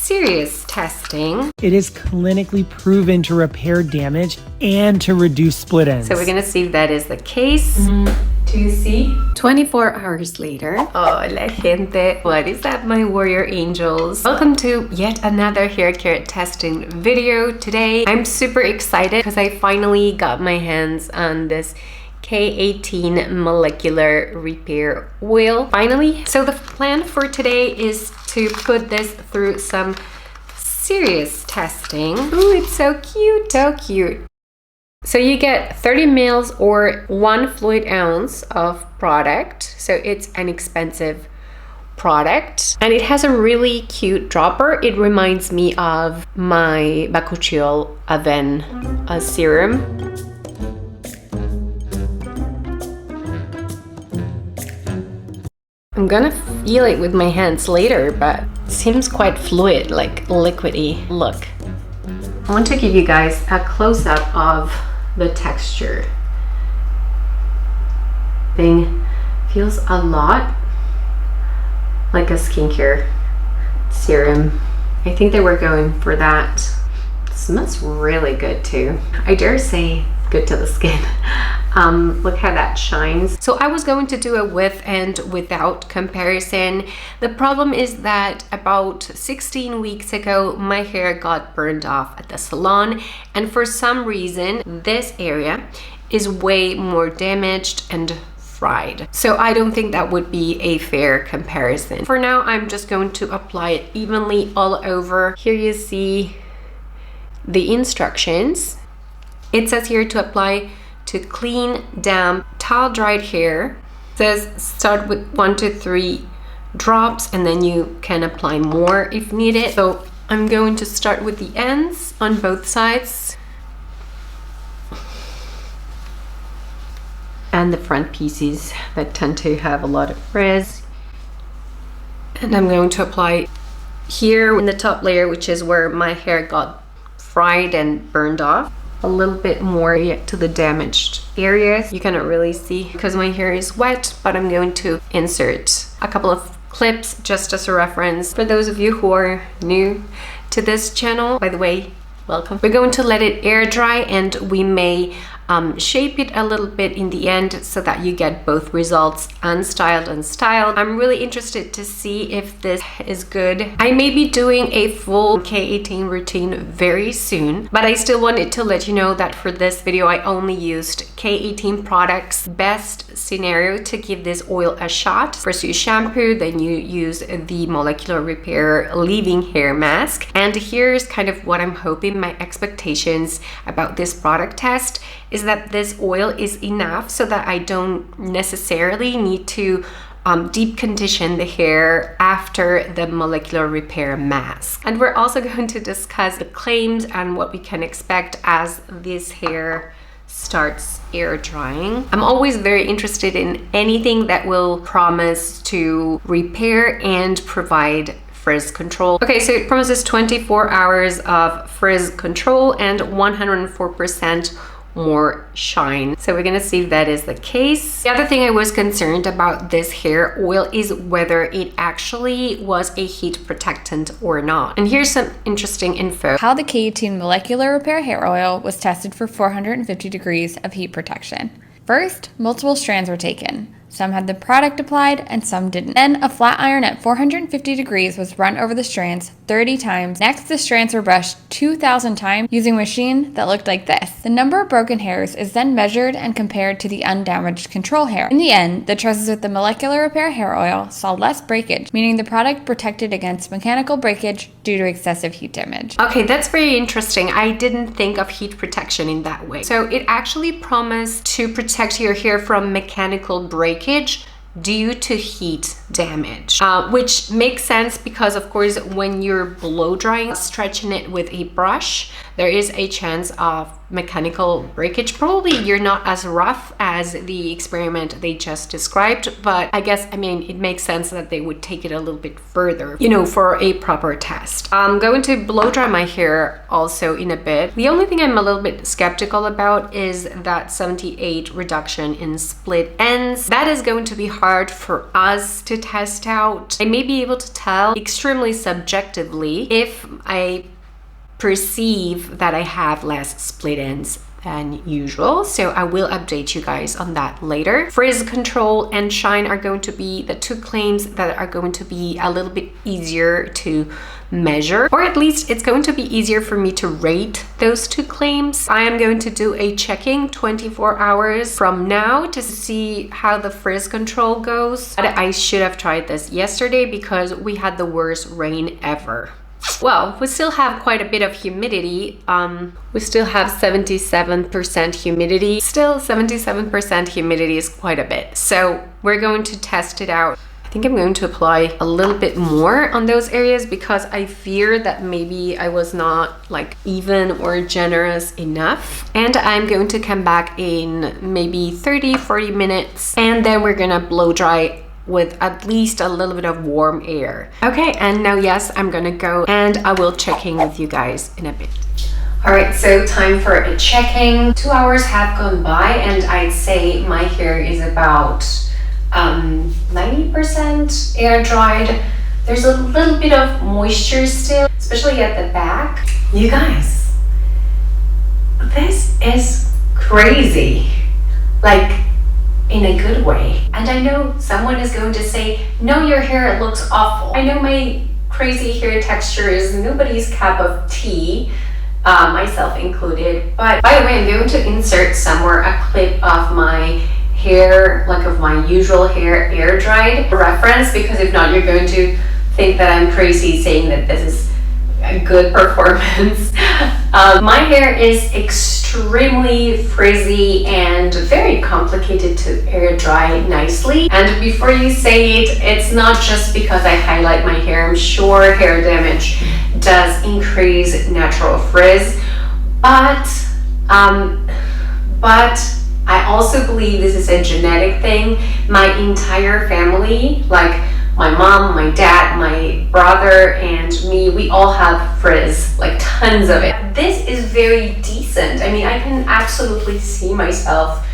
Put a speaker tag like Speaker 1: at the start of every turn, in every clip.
Speaker 1: serious testing.
Speaker 2: It is clinically proven to repair damage and to reduce split ends.
Speaker 1: So we're gonna see if that is the case. Do you see? 24 hours later. Oh, la gente. What is up, my warrior angels? Welcome to yet another hair care testing video. Today, I'm super excited because I finally got my hands on this K18 molecular repair oil. Finally. So the plan for today is to put this through some serious testing. Ooh, it's so cute. So cute. So you get 30 mils or 1 fluid ounce of product. So it's an expensive product. And it has a really cute dropper. It reminds me of my Bakuchiol Aven serum. I'm gonna feel it with my hands later, but it seems quite fluid, like liquidy. Look. I want to give you guys a close-up of the texture. Thing feels a lot like a skincare serum. I think they were going for that. It smells really good too. I dare say good to the skin. Look how that shines. So I was going to do a with and without comparison. The problem is that about 16 weeks ago, my hair got burned off at the salon, and for some reason, this area is way more damaged and fried. So I don't think that would be a fair comparison. For now, I'm just going to apply it evenly all over. Here you see the instructions. It says here to apply to clean, damp, towel dried hair. It says start with 1 to 3 drops and then you can apply more if needed. So I'm going to start with the ends on both sides and the front pieces that tend to have a lot of frizz. And I'm going to apply here in the top layer, which is where my hair got fried and burned off. A little bit more yet to the damaged areas. You cannot really see because my hair is wet, but I'm going to insert a couple of clips just as a reference for those of you who are new to this channel. By the way, welcome. We're going to let it air dry and we may shape it a little bit in the end so that you get both results, unstyled and styled. I'm really interested to see if this is good. I may be doing a full K18 routine very soon, but I still wanted to let you know that for this video I only used K18 products. Best scenario to give this oil a shot. First you shampoo, then you use the molecular repair leave-in hair mask. And here's kind of what I'm hoping, my expectations about this product test is that this oil is enough so that I don't necessarily need to deep condition the hair after the molecular repair mask. And we're also going to discuss the claims and what we can expect as this hair starts air drying. I'm always very interested in anything that will promise to repair and provide frizz control. Okay, so it promises 24 hours of frizz control and 104% more shine. So we're gonna see if that is the case. The other thing I was concerned about this hair oil is whether it actually was a heat protectant or not. And here's some interesting info.
Speaker 3: How the K18 molecular repair hair oil was tested for 450 degrees of heat protection. First, multiple strands were taken. Some had the product applied and some didn't. Then a flat iron at 450 degrees was run over the strands 30 times. Next, the strands were brushed 2,000 times using a machine that looked like this. The number of broken hairs is then measured and compared to the undamaged control hair. In the end, the tresses with the molecular repair hair oil saw less breakage, meaning the product protected against mechanical breakage due to excessive heat damage.
Speaker 1: Okay, that's very interesting. I didn't think of heat protection in that way. So it actually promised to protect your hair from mechanical breakage due to heat damage, which makes sense because of course when you're blow drying, stretching it with a brush, there is a chance of mechanical breakage. Probably you're not as rough as the experiment they just described, but I guess, I mean, it makes sense that they would take it a little bit further, you know, for a proper test. I'm going to blow dry my hair also in a bit. The only thing I'm a little bit skeptical about is that 78 reduction in split ends. That is going to be hard for us to test out. I may be able to tell extremely subjectively if I perceive that I have less split ends than usual. So I will update you guys on that later. Frizz control and shine are going to be the two claims that are going to be a little bit easier to measure, or at least it's going to be easier for me to rate those two claims. I am going to do a checking 24 hours from now to see how the frizz control goes. I should have tried this yesterday because we had the worst rain ever. Well, we still have quite a bit of humidity. We still have 77% humidity. Still, 77% humidity is quite a bit. So we're going to test it out. I think I'm going to apply a little bit more on those areas because I fear that maybe I was not like even or generous enough. And I'm going to come back in maybe 30-40 minutes, and then we're gonna blow dry with at least a little bit of warm air. Okay, and now yes, I'm gonna go and I will check in with you guys in a bit. All right, so time for a checking. 2 hours have gone by and I'd say my hair is about 90% air dried. There's a little bit of moisture still, especially at the back. You guys, this is crazy. Like, in a good way. And I know someone is going to say, no, your hair looks awful. I know my crazy hair texture is nobody's cup of tea, myself included. But by the way, I'm going to insert somewhere a clip of my hair, like of my usual hair air dried reference, because if not, you're going to think that I'm crazy saying that this is a good performance. My hair is extremely frizzy and very complicated to air dry nicely. And before you say it, it's not just because I highlight my hair. I'm sure hair damage does increase natural frizz, but I also believe this is a genetic thing. My entire family, like my mom, my dad, my brother, and me, we all have frizz, like tons of it. This is very decent. I mean, I can absolutely see myself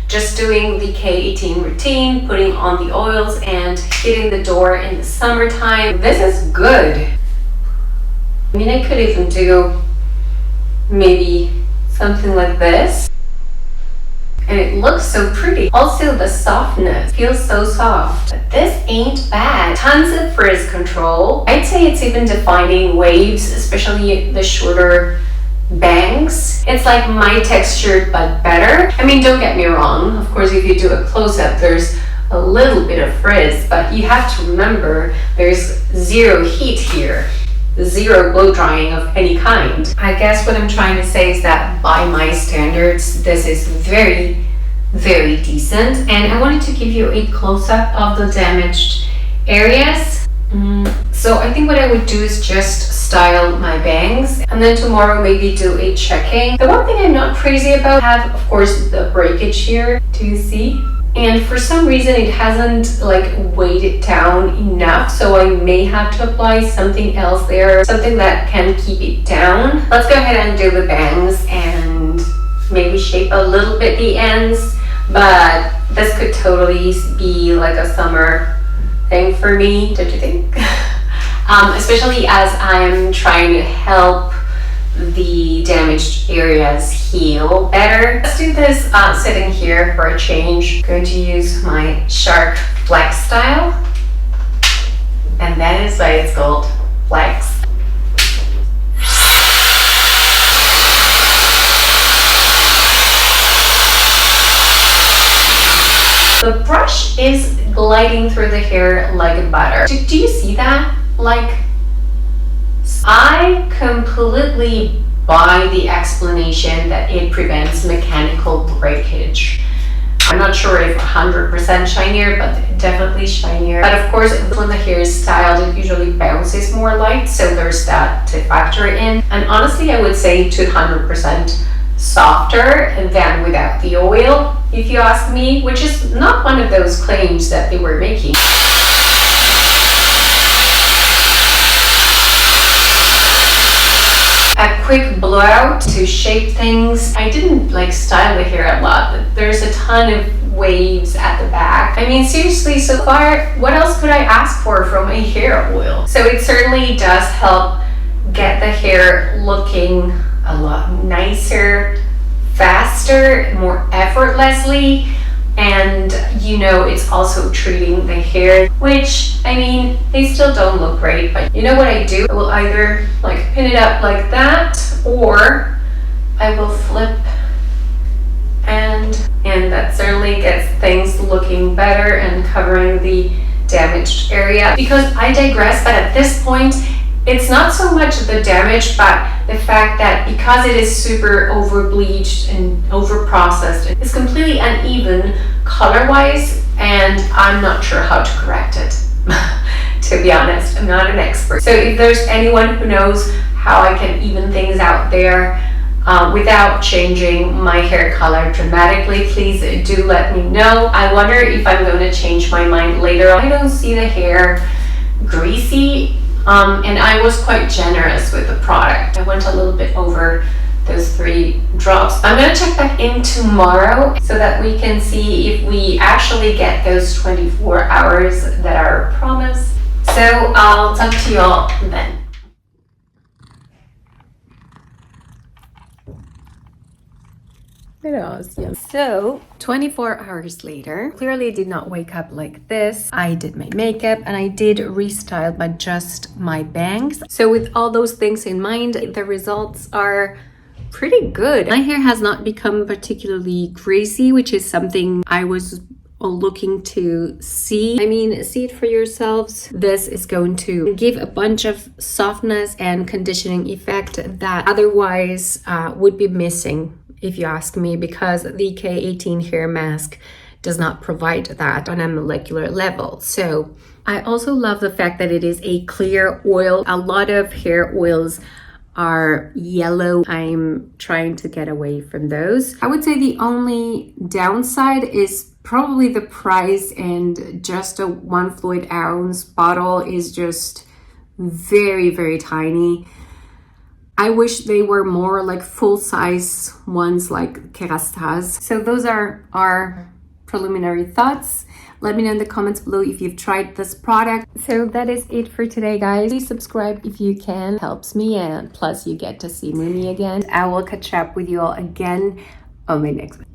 Speaker 1: just doing the K18 routine, putting on the oils and hitting the door in the summertime. This is good. I mean, I could even do maybe something like this. And it looks so pretty. Also, the softness feels so soft. But this ain't bad. Tons of frizz control. I'd say it's even defining waves, especially the shorter bangs. It's like my texture, but better. I mean, don't get me wrong. Of course, if you do a close-up, there's a little bit of frizz, but you have to remember there's zero heat here. Zero blow drying of any kind. I guess what I'm trying to say is that by my standards, this is very, very decent. And I wanted to give you a close-up of the damaged areas. So I think what I would do is just style my bangs, and then tomorrow maybe do a checking. The one thing I'm not crazy about, I have of course the breakage here. Do you see? And for some reason it hasn't like weighed it down enough, so I may have to apply something else there, something that can keep it down. Let's go ahead and do the bangs and maybe shape a little bit the ends, but this could totally be like a summer thing for me, don't you think? Especially as I'm trying to help the damaged areas heal better. Let's do this sitting here for a change. I'm going to use my Shark Flex style, and that is why it's called Flex. The brush is gliding through the hair like butter. Do you see that? Like, I completely buy the explanation that it prevents mechanical breakage. I'm not sure if 100% shinier, but definitely shinier. But of course, when the hair is styled, it usually bounces more light, so there's that to factor in. And honestly, I would say 200% softer than without the oil, if you ask me, which is not one of those claims that they were making. A quick blowout to shape things. I didn't like style the hair a lot, but there's a ton of waves at the back. I mean, seriously, so far, what else could I ask for from a hair oil? So it certainly does help get the hair looking a lot nicer, faster, more effortlessly. And you know, it's also treating the hair, which, I mean, they still don't look great, but you know what I do? I will either like pin it up like that, or I will flip, and that certainly gets things looking better and covering the damaged area. Because I digress, but at this point, it's not so much the damage, but the fact that because it is super over bleached and over processed, it's completely uneven color wise, and I'm not sure how to correct it. To be honest, I'm not an expert. So if there's anyone who knows how I can even things out there without changing my hair color dramatically, please do let me know. I wonder if I'm going to change my mind later. I don't see the hair greasy. And I was quite generous with the product. I went a little bit over those 3 drops. I'm going to check back in tomorrow so that we can see if we actually get those 24 hours that are promised. So I'll talk to you all then. So 24 hours later, clearly I did not wake up like this. I did my makeup and I did restyle by just my bangs. So with all those things in mind, the results are pretty good. My hair has not become particularly greasy, which is something I was looking to see. I mean, see it for yourselves. This is going to give a bunch of softness and conditioning effect that otherwise would be missing, if you ask me, because the K18 hair mask does not provide that on a molecular level. So I also love the fact that it is a clear oil. A lot of hair oils are yellow. I'm trying to get away from those. I would say the only downside is probably the price, and just a 1 fluid ounce bottle is just very, very tiny. I wish they were more like full-size ones like Kerastase. So those are our preliminary thoughts. Let me know in the comments below if you've tried this product. So that is it for today, guys. Please subscribe if you can. It helps me, and plus you get to see Mimi again. I will catch up with you all again on my next video.